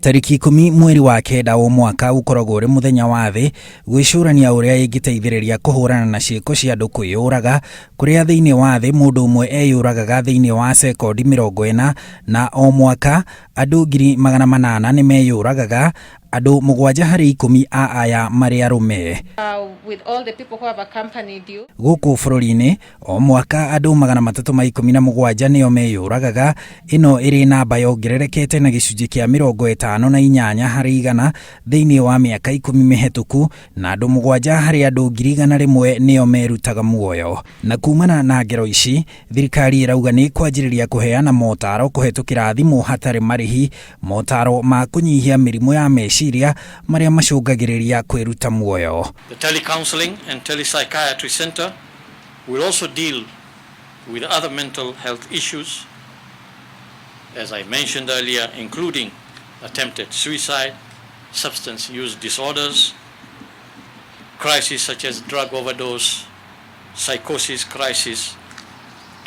Tariki 10 mweri wa kenda o mwaka ukoragwo uri muthenya wa thi gwicurania uria ingiteithiriria kuhurana na ciiko cia andu kwiyuraga kuria thiini wa thi mundu umwe eyuragaga thiini wa sekondi 40 na o mwaka andu 800,000 ni meyuragaga andu 7 hari 10 a aya mari arume. With all the people who have accompanied you. Guku bururi-ini o mwaka andu 317 nio meyuragaga, ino iri namba yongererekete na gicunji kia 58 hari 100 thiini wa miaka 10 mihituku, na andu 7 hari andu 100,000 nio merutaga muoyo. Na kumana na ngero ici, thirikari irauga ni kwanjiriria kuheana mootaro kuhetukira thimu hatari marihi, mootaro ma kunyihia mirimu ya meciria maria macungagiriria kwiruta muoyo. The telecounseling and telepsychiatry center will also deal with other mental health issues, as I mentioned earlier, including attempted suicide, substance use disorders, crises such as drug overdose, psychosis crisis,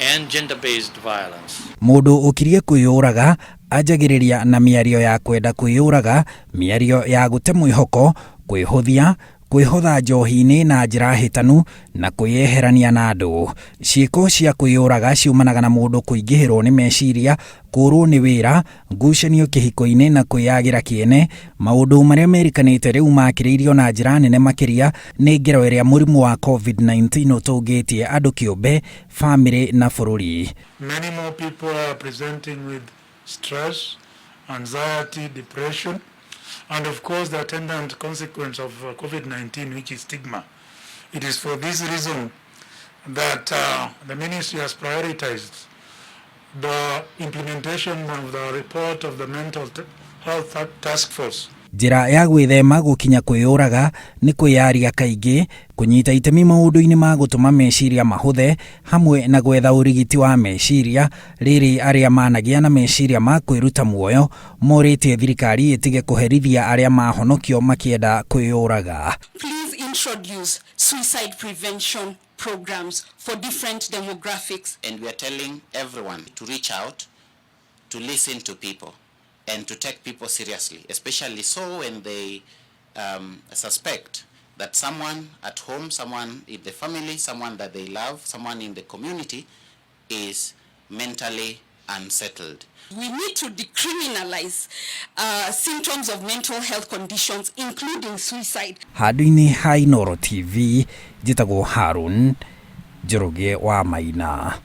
and gender-based violence. Mundu ukirie kwiyuraga ajagiriria na miario ya kwenda kwiyuraga, miario ya gute mwihoko, kwihuthia, kwihotha njohi-ini na njira hitanu na kwiyeherania na andu. Ciiko cia kwiyuraga ciumanaga na mundu kuingihirwo ni meciria, kurwo ni wira, ngucanio kihiko-ini na kwiyagira kiene, maundu maria merikanite riu makiriirio na njira nene makiria ni ngero iria murimu wa COVID-19 utungitie andu kiumbe, family na bururi. Many more people are presenting with stress, anxiety, depression, and of course the attendant consequence of COVID-19, which is stigma. It is for this reason that the ministry has prioritized the implementation of the report of the Mental Health Task Force. Njira ya gwithema gukinya kwiyuraga ni kwiyaria kaingi, kunyita itemi maundu-ini ma gutuma meciria mahuthe, hamwe na gwetha urigiti wa meciria riri aria managia na meciria ma kwiruta muoyo moritie thirikari itige kuherithia aria mahonokio makienda kwiyuraga. Please introduce suicide prevention programs for different demographics. And we are telling everyone to reach out, to listen to people, and to take people seriously, especially so when they suspect that someone at home, someone in the family, someone that they love, someone in the community is mentally unsettled. We need to decriminalize symptoms of mental health conditions, including suicide. Handu-ini ha Inooro TV, njitagwo Harun Njoroge wa Maina.